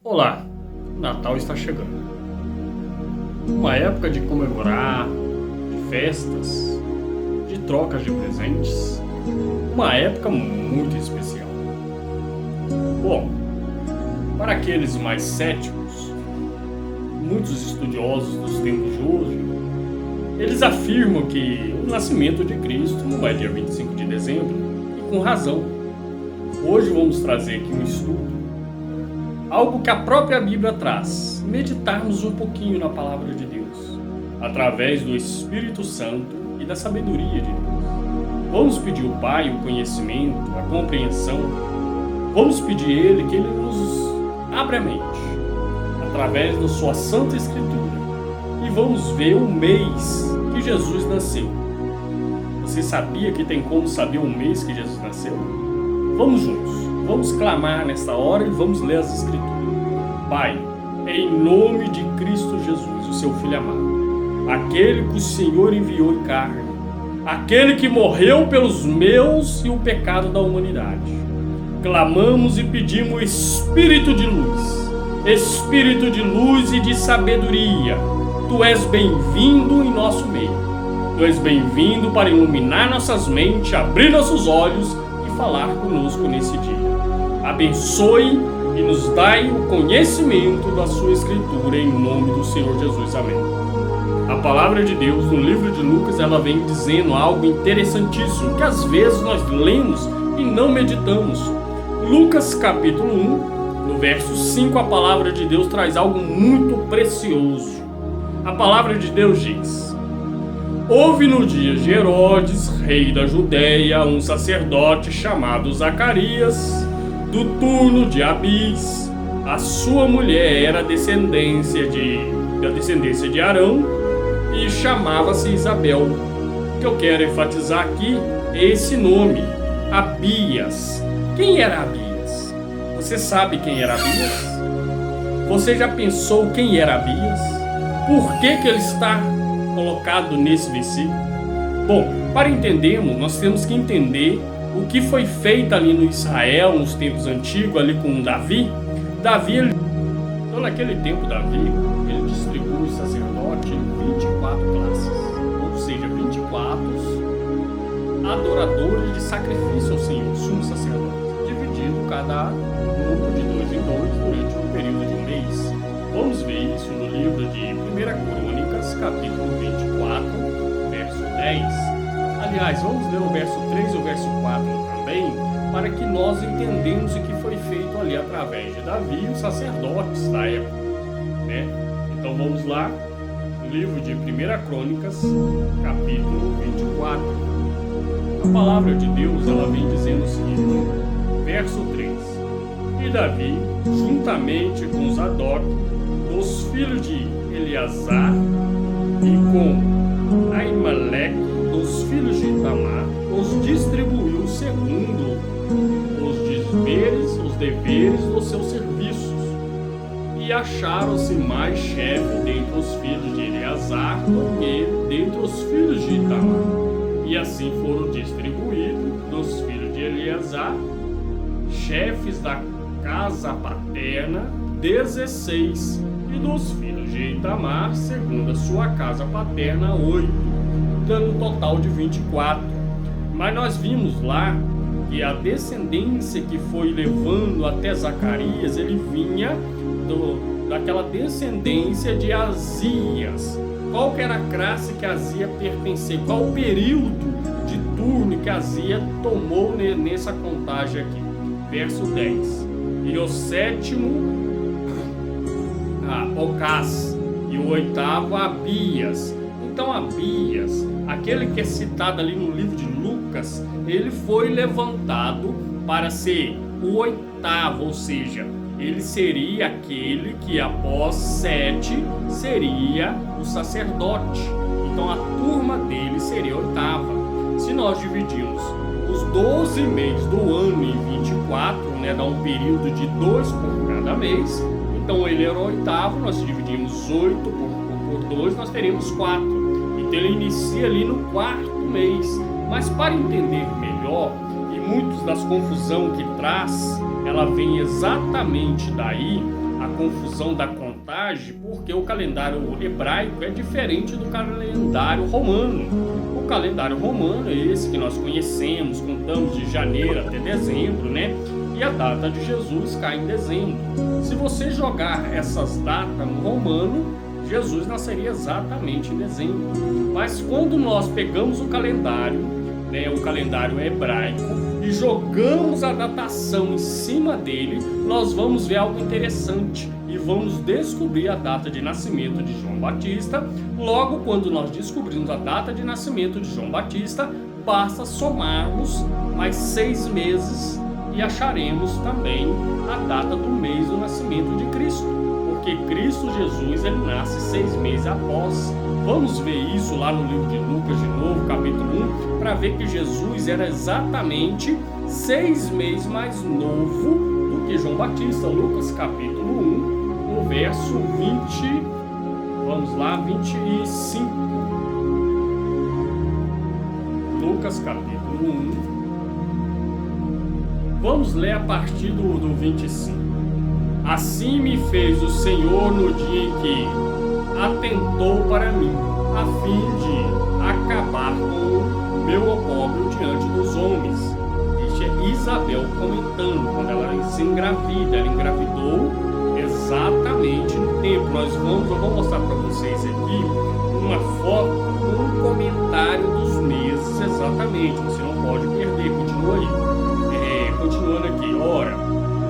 Olá, o Natal está chegando. Uma época de comemorar, de festas, de trocas de presentes. Uma época muito especial. Bom, para aqueles mais céticos, muitos estudiosos dos tempos de hoje, eles afirmam que o nascimento de Cristo não é dia 25 de dezembro, e com razão. Hoje vamos trazer aqui um estudo, algo que a própria Bíblia traz, meditarmos um pouquinho na Palavra de Deus, através do Espírito Santo e da sabedoria de Deus. Vamos pedir ao Pai o conhecimento, a compreensão. Vamos pedir a Ele que Ele nos abra a mente, através da sua Santa Escritura. E vamos ver o mês que Jesus nasceu. Você sabia que tem como saber o mês que Jesus nasceu? Vamos juntos. Vamos clamar nesta hora e vamos ler as Escrituras. Pai, em nome de Cristo Jesus, o seu Filho amado, aquele que o Senhor enviou em carne, aquele que morreu pelos meus e o pecado da humanidade, clamamos e pedimos espírito de luz e de sabedoria. Tu és bem-vindo em nosso meio. Tu és bem-vindo para iluminar nossas mentes, abrir nossos olhos e falar conosco nesse dia. Abençoe e nos dai o conhecimento da sua Escritura em nome do Senhor Jesus. Amém. A palavra de Deus no livro de Lucas, ela vem dizendo algo interessantíssimo que às vezes nós lemos e não meditamos. Lucas capítulo 1, no verso 5, a palavra de Deus traz algo muito precioso. A palavra de Deus diz: houve no dia de Herodes, rei da Judéia, um sacerdote chamado Zacarias, do turno de Abis. A sua mulher era da descendência de Arão e chamava-se Isabel. O que eu quero enfatizar aqui é esse nome, Abias. Quem era Abias? Você sabe quem era Abias? Você já pensou quem era Abias? Por que ele está colocado nesse versículo? Bom, para entendermos, nós temos que entender o que foi feito ali no Israel, nos tempos antigos, ali com Davi. Então naquele tempo, Davi, ele distribui o sacerdote em 24 classes, ou seja, 24 adoradores de sacrifício ao Senhor, sumo sacerdote, dividido cada grupo de 2 em 2 durante um período de um mês. Vamos ver isso no livro de 1 Crônicas, capítulo 24, verso 10. Aliás, vamos ler o verso 3 e o verso 4 também, para que nós entendamos o que foi feito ali através de Davi e os sacerdotes da época, né? Então vamos lá, livro de 1 Crônicas, capítulo 24. A palavra de Deus, ela vem dizendo o seguinte, verso 3: e Davi, juntamente com Zadok, dos filhos de Eleazar, e com Aimeleque, dos filhos de Itamar, os distribuiu segundo os deveres dos seus serviços. E acharam-se mais chefes dentre os filhos de Eleazar do que dentre os filhos de Itamar. E assim foram distribuídos dos filhos de Eleazar, chefes da casa paterna, 16, e dos filhos de Itamar, segundo a sua casa paterna, 8, dando um total de 24. Mas nós vimos lá que a descendência que foi levando até Zacarias, ele vinha daquela descendência de Azias. Qual que era a classe que Azia pertencia? Qual o período de turno que Azia tomou nessa contagem aqui? Verso 10. E o sétimo, Ocás, e o oitavo, Abias. Então Abias, aquele que é citado ali no livro de Lucas, ele foi levantado para ser o oitavo, ou seja, ele seria aquele que após 7 seria o sacerdote. Então a turma dele seria a oitava. Se nós dividirmos os 12 meses do ano em 24, né, dá um período de 2 por cada mês. Então ele era o oitavo, nós dividimos 8 por 2, nós teremos 4. Então ele inicia ali no 4º mês. Mas para entender melhor, e muitas das confusões que traz, ela vem exatamente daí, a confusão da contagem, porque o calendário hebraico é diferente do calendário romano. O calendário romano é esse que nós conhecemos, contamos de janeiro até dezembro, né? E a data de Jesus cai em dezembro. Se você jogar essas datas no romano, Jesus nasceria exatamente em dezembro. Mas quando nós pegamos o calendário, né, o calendário hebraico, e jogamos a datação em cima dele, nós vamos ver algo interessante e vamos descobrir a data de nascimento de João Batista. Logo, quando nós descobrimos a data de nascimento de João Batista, basta somarmos mais 6 meses e acharemos também a data do mês do nascimento de Cristo, porque Cristo Jesus ele nasce 6 meses após. Vamos ver isso lá no livro de Lucas de novo, capítulo 1, para ver que Jesus era exatamente 6 meses mais novo do que João Batista. Lucas capítulo 1, no verso 20, vamos lá, 25. Lucas capítulo 1, vamos ler a partir do 25. Assim me fez o Senhor no dia em que atentou para mim, a fim de acabar com o meu opróbrio diante dos homens. Este é Isabel comentando, quando ela se engravida, ela engravidou exatamente no tempo. Eu vou mostrar para vocês aqui uma foto com um comentário dos meses exatamente, você não pode perder, continua aí. Continuando aqui, ora,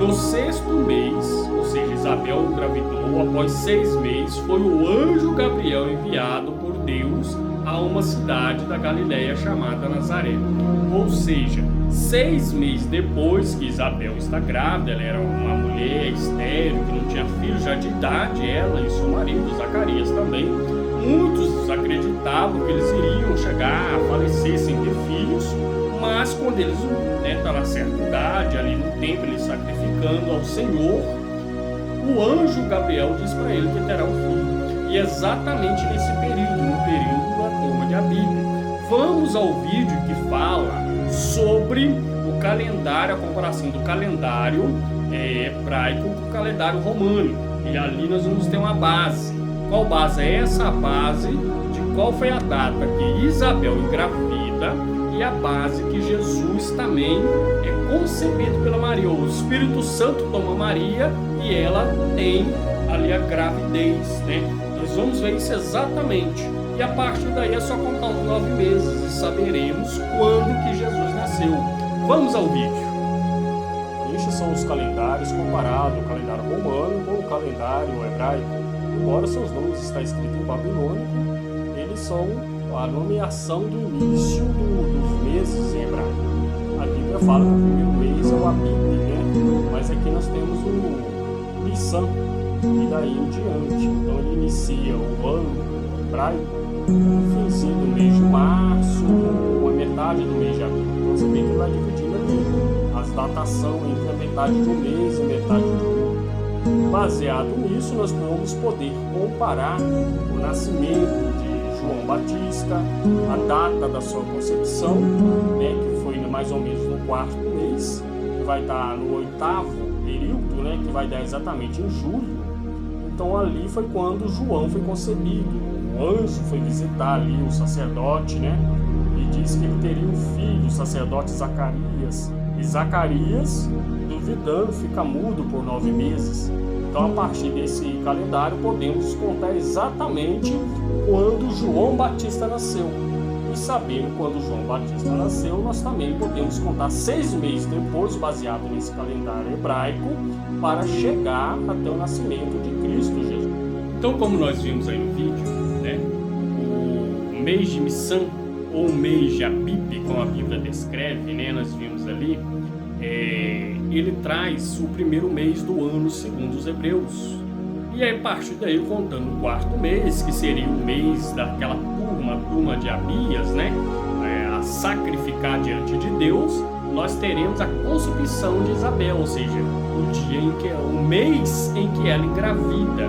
no 6º mês, ou seja, Isabel engravidou, após 6 meses, foi o anjo Gabriel enviado por Deus a uma cidade da Galileia chamada Nazaré. Ou seja, 6 meses depois que Isabel está grávida, ela era uma mulher estéril, que não tinha filhos, já de idade, ela e seu marido, Zacarias também. Muitos acreditavam que eles iriam chegar a falecer sem ter filhos, mas quando eles estão na certa idade, ali no templo, eles sacrificando ao Senhor, o anjo Gabriel diz para ele que terá um filho. E exatamente nesse período, no período da turma de Abíb. Vamos ao vídeo que fala sobre o calendário, a comparação do calendário hebraico com o calendário romano. E ali nós vamos ter uma base. Qual base é essa? A base de qual foi a data que Isabel engravida e a base que Jesus também é concebido pela Maria. O Espírito Santo toma Maria e ela tem ali a gravidez, né? Nós vamos ver isso exatamente. E a partir daí é só contar os 9 meses e saberemos quando que Jesus nasceu. Vamos ao vídeo. Estes são os calendários comparados, o calendário romano com o calendário hebraico. Embora seus nomes estão escritos em babilônico, eles são a nomeação do início dos meses em hebraico. A Bíblia fala que o primeiro mês é o Abib, né? Mas aqui nós temos o Nissan, e daí em diante. Então ele inicia o ano hebraico no finzinho do mês de março, ou a metade do mês de abril. Então você vê que vai dividindo ali as datações entre a metade de um mês e metade de outro. Baseado nisso, nós vamos poder comparar o nascimento de João Batista, a data da sua concepção, né, que foi mais ou menos no 4º mês, que vai estar no 8º período, né, que vai dar exatamente em julho. Então ali foi quando João foi concebido. O anjo foi visitar ali o sacerdote, né, e disse que ele teria um filho, o sacerdote Zacarias. E Zacarias, duvidando, fica mudo por 9 meses. Então, a partir desse calendário, podemos contar exatamente quando João Batista nasceu. E sabendo quando João Batista nasceu, nós também podemos contar 6 meses depois, baseado nesse calendário hebraico, para chegar até o nascimento de Cristo Jesus. Então, como nós vimos aí no vídeo, né, o mês de Nissan, ou o mês de Abib, como a Bíblia descreve, né, nós vimos ali, ele traz o primeiro mês do ano segundo os hebreus. E aí, a partir daí, contando o 4º mês, que seria o mês daquela turma de Abias, né, a sacrificar diante de Deus, nós teremos a concepção de Isabel, ou seja, o mês em que ela engravida.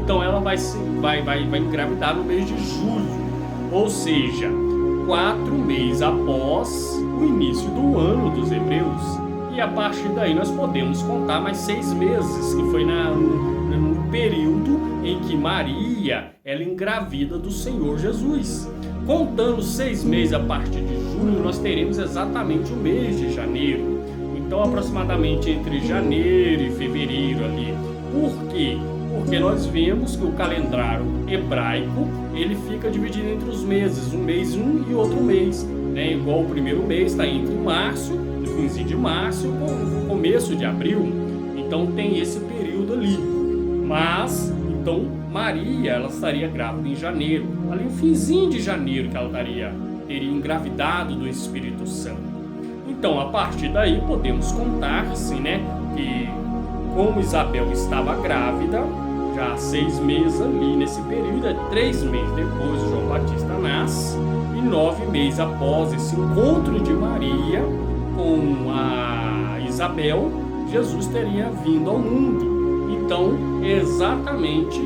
Então ela vai engravidar no mês de julho, ou seja, 4 meses após o início do ano dos hebreus. E a partir daí nós podemos contar mais 6 meses, que foi no período em que Maria ela engravida do Senhor Jesus. Contando 6 meses a partir de julho, nós teremos exatamente o mês de janeiro. Então, aproximadamente entre janeiro e fevereiro ali. Por quê? Porque nós vemos que o calendário hebraico ele fica dividido entre os meses, um mês e outro mês, né? Igual o primeiro mês está entre março, no finzinho de março, com o começo de abril. Então tem esse período ali. Mas então Maria ela estaria grávida em janeiro, ali no finzinho de janeiro que ela teria engravidado do Espírito Santo. Então a partir daí podemos contar assim, né, que como Isabel estava grávida, já há 6 meses ali nesse período, 3 meses depois João Batista nasce, e 9 meses após esse encontro de Maria com a Isabel, Jesus teria vindo ao mundo. Então, exatamente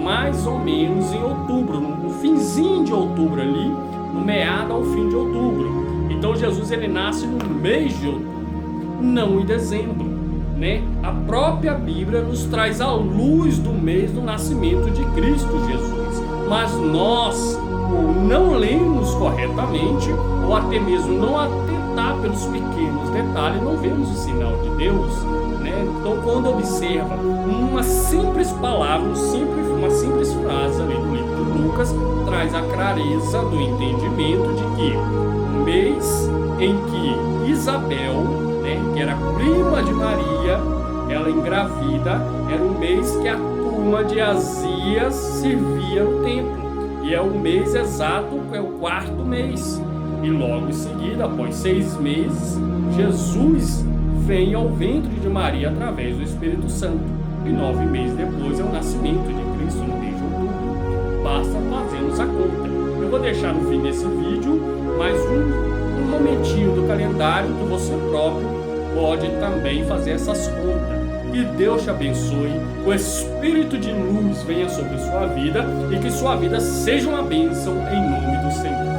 mais ou menos em outubro, no finzinho de outubro ali, no meado ao fim de outubro. Então Jesus ele nasce no mês de outubro, não em dezembro, né? A própria Bíblia nos traz a luz do mês do nascimento de Cristo Jesus, mas nós não lemos corretamente ou até mesmo não atentar pelos pequenos detalhes, não vemos o sinal de Deus, né? Então quando observa uma simples palavra, uma simples frase ali do livro de Lucas, traz a clareza do entendimento de que o mês em que Isabel, né, que era prima de Maria, ela engravida, era o mês que a turma de Azias servia no templo. E é o mês exato, é o 4º mês. E logo em seguida, após 6 meses, Jesus vem ao ventre de Maria através do Espírito Santo. E 9 meses depois é o nascimento de Cristo no mês de outubro. Basta fazermos a conta. Eu vou deixar no fim desse vídeo mais um momentinho do calendário que você próprio pode também fazer essas contas. Que Deus te abençoe, que o Espírito de luz venha sobre sua vida e que sua vida seja uma bênção em nome do Senhor.